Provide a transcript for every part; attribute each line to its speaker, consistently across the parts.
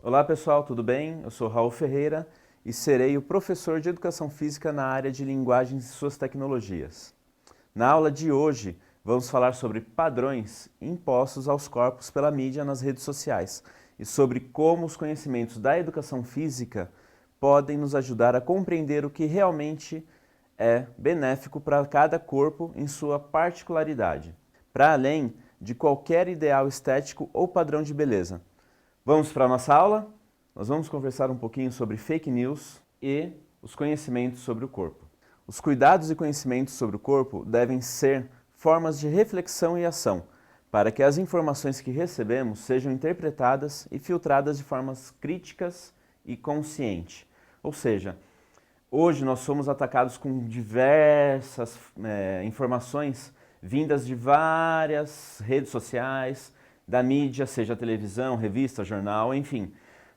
Speaker 1: Olá pessoal, tudo bem? Eu sou Raul Ferreira e serei o professor de Educação Física na área de Linguagens e suas tecnologias. Na aula de hoje, vamos falar sobre padrões impostos aos corpos pela mídia nas redes sociais e sobre como os conhecimentos da Educação Física podem nos ajudar a compreender o que realmente é benéfico para cada corpo em sua particularidade, para além de qualquer ideal estético ou padrão de beleza. Vamos para a nossa aula? Nós vamos conversar um pouquinho sobre fake news e os conhecimentos sobre o corpo. Os cuidados e conhecimentos sobre o corpo devem ser formas de reflexão e ação, para que as informações que recebemos sejam interpretadas e filtradas de formas críticas e conscientes. Ou seja, hoje nós somos atacados com diversas informações vindas de várias redes sociais, da mídia, seja televisão, revista, jornal, enfim.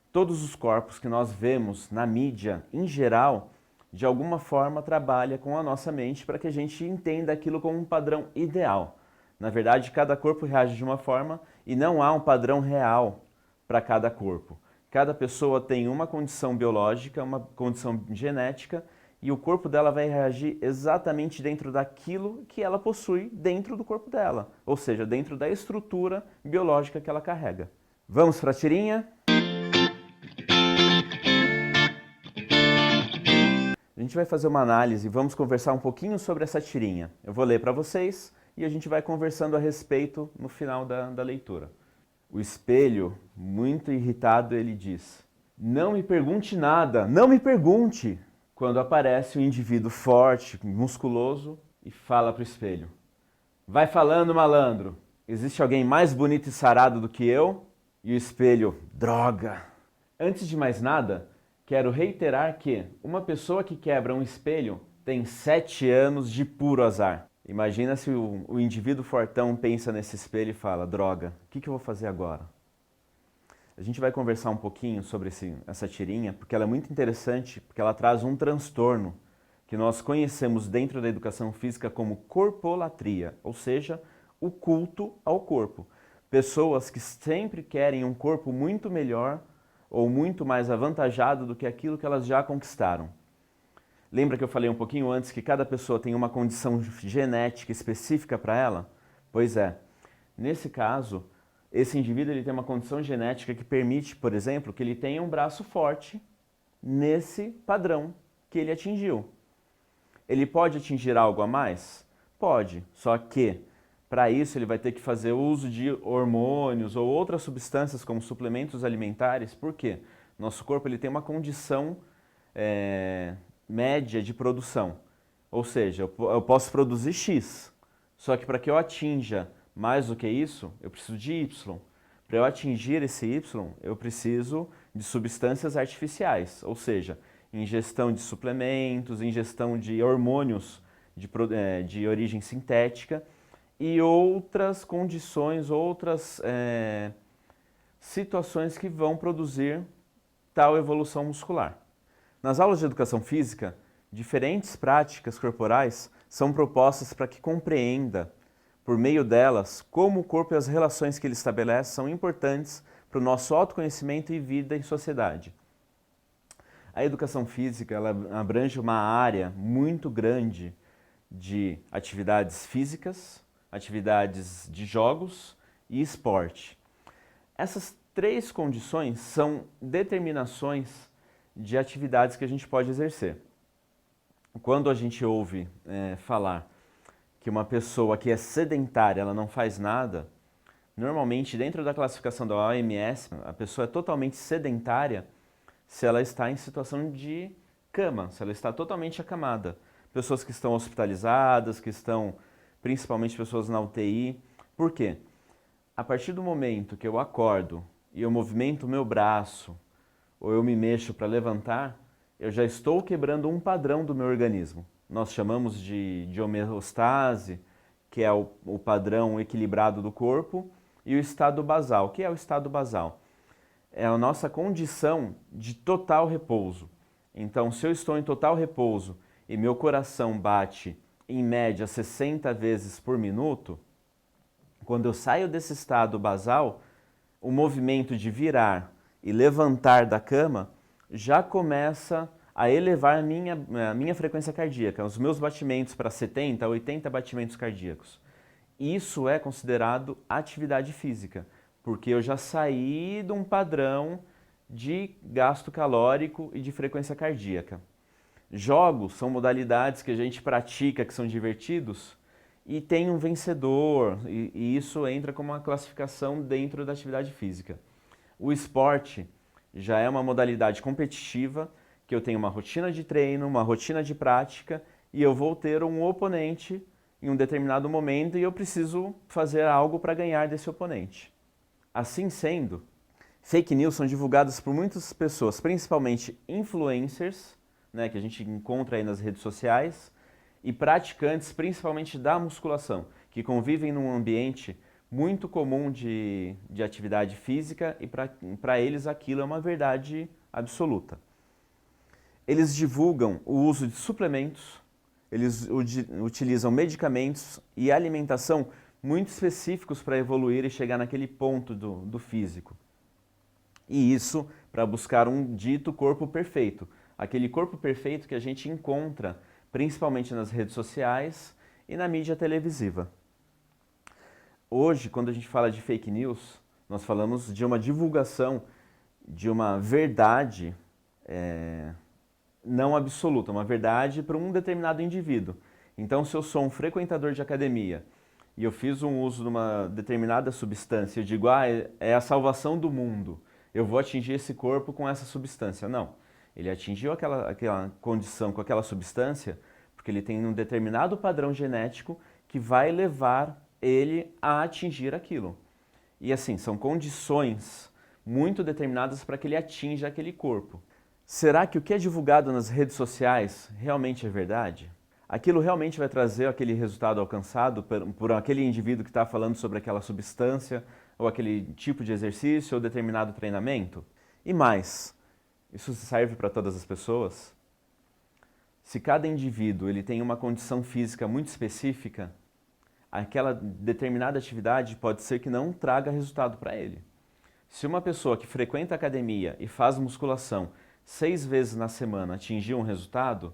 Speaker 1: Todos os corpos que nós vemos na mídia, em geral, de alguma forma trabalha com a nossa mente para que a gente entenda aquilo como um padrão ideal. Na verdade, cada corpo reage de uma forma e não há um padrão real para cada corpo. Cada pessoa tem uma condição biológica, uma condição genética e o corpo dela vai reagir exatamente dentro daquilo que ela possui dentro do corpo dela, ou seja, dentro da estrutura biológica que ela carrega. Vamos para a tirinha? A gente vai fazer uma análise e vamos conversar um pouquinho sobre essa tirinha. Eu vou ler para vocês e a gente vai conversando a respeito no final da leitura. O espelho, muito irritado, ele diz: "Não me pergunte nada, não me pergunte!" Quando aparece um indivíduo forte, musculoso, e fala para o espelho: "Vai falando, malandro, existe alguém mais bonito e sarado do que eu?" E o espelho: "Droga!" Antes de mais nada, quero reiterar que uma pessoa que quebra um espelho tem 7 anos de puro azar. Imagina se o indivíduo fortão pensa nesse espelho e fala: "Droga, o que eu vou fazer agora?" A gente vai conversar um pouquinho sobre essa tirinha, porque ela é muito interessante, porque ela traz um transtorno que nós conhecemos dentro da educação física como corpolatria, ou seja, o culto ao corpo. Pessoas que sempre querem um corpo muito melhor ou muito mais avantajado do que aquilo que elas já conquistaram. Lembra que eu falei um pouquinho antes que cada pessoa tem uma condição genética específica para ela? Pois é, nesse caso, esse indivíduo ele tem uma condição genética que permite, por exemplo, que ele tenha um braço forte nesse padrão que ele atingiu. Ele pode atingir algo a mais? Pode, só que para isso ele vai ter que fazer uso de hormônios ou outras substâncias como suplementos alimentares. Por quê? Nosso corpo ele tem uma condição média de produção. Ou seja, eu posso produzir X, só que para que eu atinja mais do que isso, eu preciso de Y. Para eu atingir esse Y, eu preciso de substâncias artificiais, ou seja, ingestão de suplementos, ingestão de hormônios de origem sintética e outras condições, outras situações que vão produzir tal evolução muscular. Nas aulas de educação física, diferentes práticas corporais são propostas para que compreenda, por meio delas, como o corpo e as relações que ele estabelece são importantes para o nosso autoconhecimento e vida em sociedade. A educação física ela abrange uma área muito grande de atividades físicas, atividades de jogos e esporte. Essas 3 condições são determinações de atividades que a gente pode exercer. Quando a gente ouve falar que uma pessoa que é sedentária, ela não faz nada, normalmente dentro da classificação da OMS, a pessoa é totalmente sedentária se ela está em situação de cama, se ela está totalmente acamada. Pessoas que estão hospitalizadas, que estão, principalmente pessoas na UTI. Por quê? A partir do momento que eu acordo e eu movimento o meu braço, ou eu me mexo para levantar, eu já estou quebrando um padrão do meu organismo. Nós chamamos de homeostase, que é o padrão equilibrado do corpo, e o estado basal. O que é o estado basal? É a nossa condição de total repouso. Então, se eu estou em total repouso e meu coração bate em média 60 vezes por minuto, quando eu saio desse estado basal, o movimento de virar e levantar da cama já começa a elevar a minha frequência cardíaca, os meus batimentos para 70, 80 batimentos cardíacos. Isso é considerado atividade física, porque eu já saí de um padrão de gasto calórico e de frequência cardíaca. Jogos são modalidades que a gente pratica, que são divertidos, e tem um vencedor, e isso entra como uma classificação dentro da atividade física. O esporte já é uma modalidade competitiva, que eu tenho uma rotina de treino, uma rotina de prática, e eu vou ter um oponente em um determinado momento e eu preciso fazer algo para ganhar desse oponente. Assim sendo, fake news são divulgadas por muitas pessoas, principalmente influencers, né, que a gente encontra aí nas redes sociais, e praticantes, principalmente da musculação, que convivem num ambiente muito comum de atividade física e para eles aquilo é uma verdade absoluta. Eles divulgam o uso de suplementos, eles utilizam medicamentos e alimentação muito específicos para evoluir e chegar naquele ponto do físico. E isso para buscar um dito corpo perfeito. Aquele corpo perfeito que a gente encontra principalmente nas redes sociais e na mídia televisiva. Hoje, quando a gente fala de fake news, nós falamos de uma divulgação de uma verdade não absoluta, uma verdade para um determinado indivíduo. Então, se eu sou um frequentador de academia e eu fiz um uso de uma determinada substância, eu digo, é a salvação do mundo, eu vou atingir esse corpo com essa substância. Não, ele atingiu aquela condição com aquela substância porque ele tem um determinado padrão genético que vai levar ele a atingir aquilo. E assim, são condições muito determinadas para que ele atinja aquele corpo. Será que o que é divulgado nas redes sociais realmente é verdade? Aquilo realmente vai trazer aquele resultado alcançado por aquele indivíduo que está falando sobre aquela substância, ou aquele tipo de exercício, ou determinado treinamento? E mais, isso serve para todas as pessoas? Se cada indivíduo ele tem uma condição física muito específica, aquela determinada atividade pode ser que não traga resultado para ele. Se uma pessoa que frequenta a academia e faz musculação 6 vezes na semana atingir um resultado,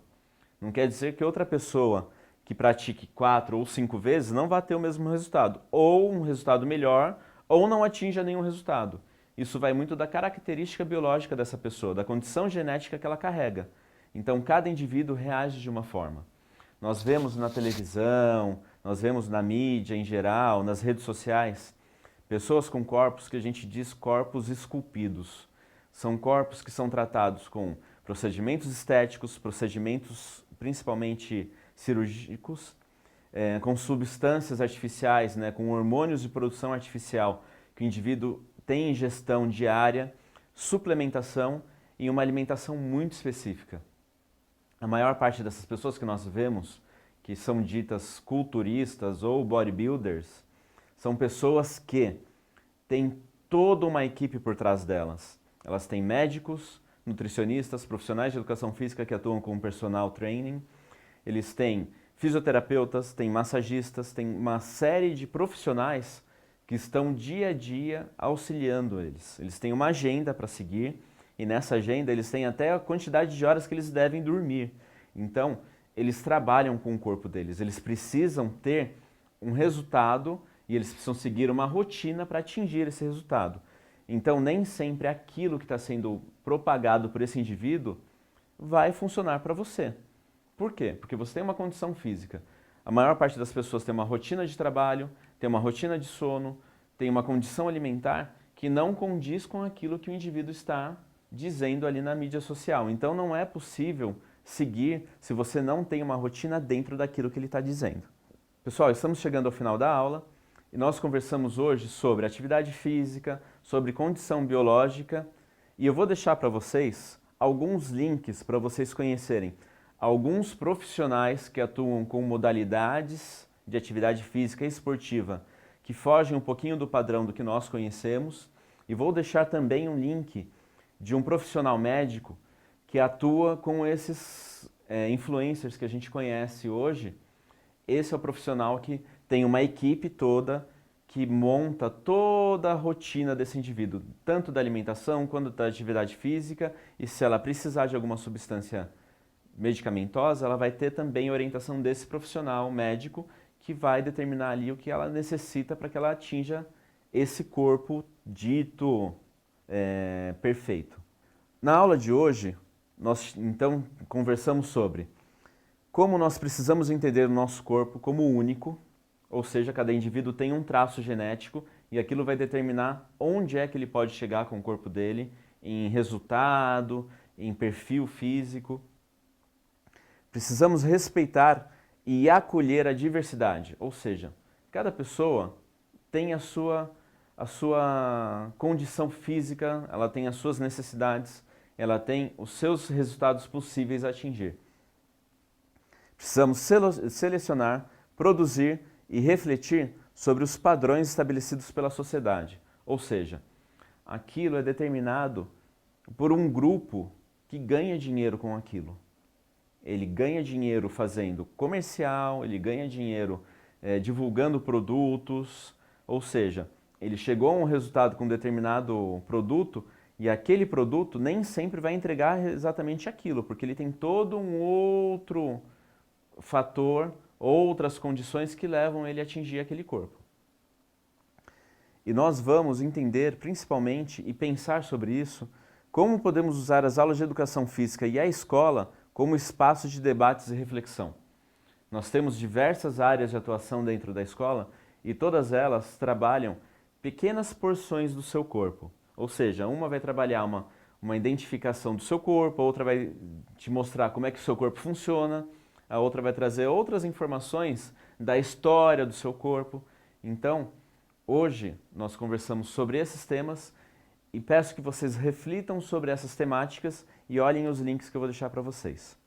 Speaker 1: não quer dizer que outra pessoa que pratique 4 ou 5 vezes não vai ter o mesmo resultado, ou um resultado melhor, ou não atinja nenhum resultado. Isso vai muito da característica biológica dessa pessoa, da condição genética que ela carrega. Então, cada indivíduo reage de uma forma. Nós vemos na televisão, nós vemos na mídia em geral, nas redes sociais, pessoas com corpos que a gente diz corpos esculpidos. São corpos que são tratados com procedimentos estéticos, procedimentos principalmente cirúrgicos, com substâncias artificiais, né, com hormônios de produção artificial que o indivíduo tem ingestão diária, suplementação e uma alimentação muito específica. A maior parte dessas pessoas que nós vemos, que são ditas culturistas ou bodybuilders, são pessoas que têm toda uma equipe por trás delas. Elas têm médicos, nutricionistas, profissionais de educação física que atuam com personal training, eles têm fisioterapeutas, têm massagistas, têm uma série de profissionais que estão dia a dia auxiliando eles. Eles têm uma agenda para seguir e nessa agenda eles têm até a quantidade de horas que eles devem dormir. Então, eles trabalham com o corpo deles, eles precisam ter um resultado e eles precisam seguir uma rotina para atingir esse resultado. Então, nem sempre aquilo que está sendo propagado por esse indivíduo vai funcionar para você. Por quê? Porque você tem uma condição física. A maior parte das pessoas tem uma rotina de trabalho, tem uma rotina de sono, tem uma condição alimentar que não condiz com aquilo que o indivíduo está dizendo ali na mídia social. Então, não é possível seguir se você não tem uma rotina dentro daquilo que ele está dizendo. Pessoal, estamos chegando ao final da aula e nós conversamos hoje sobre atividade física, sobre condição biológica e eu vou deixar para vocês alguns links para vocês conhecerem alguns profissionais que atuam com modalidades de atividade física e esportiva que fogem um pouquinho do padrão do que nós conhecemos e vou deixar também um link de um profissional médico que atua com esses influencers que a gente conhece hoje. Esse é o profissional que tem uma equipe toda que monta toda a rotina desse indivíduo, tanto da alimentação quanto da atividade física, e se ela precisar de alguma substância medicamentosa, ela vai ter também orientação desse profissional médico que vai determinar ali o que ela necessita para que ela atinja esse corpo dito perfeito. Na aula de hoje, nós então conversamos sobre como nós precisamos entender o nosso corpo como único, ou seja, cada indivíduo tem um traço genético e aquilo vai determinar onde é que ele pode chegar com o corpo dele, em resultado, em perfil físico. Precisamos respeitar e acolher a diversidade, ou seja, cada pessoa tem a sua condição física, ela tem as suas necessidades, ela tem os seus resultados possíveis a atingir. Precisamos selecionar, produzir e refletir sobre os padrões estabelecidos pela sociedade, ou seja, aquilo é determinado por um grupo que ganha dinheiro com aquilo. Ele ganha dinheiro fazendo comercial, ele ganha dinheiro divulgando produtos, ou seja, ele chegou a um resultado com um determinado produto e aquele produto nem sempre vai entregar exatamente aquilo, porque ele tem todo um outro fator, outras condições que levam ele a atingir aquele corpo. E nós vamos entender principalmente e pensar sobre isso, como podemos usar as aulas de educação física e a escola como espaço de debates e reflexão. Nós temos diversas áreas de atuação dentro da escola e todas elas trabalham pequenas porções do seu corpo. Ou seja, uma vai trabalhar uma identificação do seu corpo, a outra vai te mostrar como é que o seu corpo funciona, a outra vai trazer outras informações da história do seu corpo. Então, hoje nós conversamos sobre esses temas e peço que vocês reflitam sobre essas temáticas e olhem os links que eu vou deixar para vocês.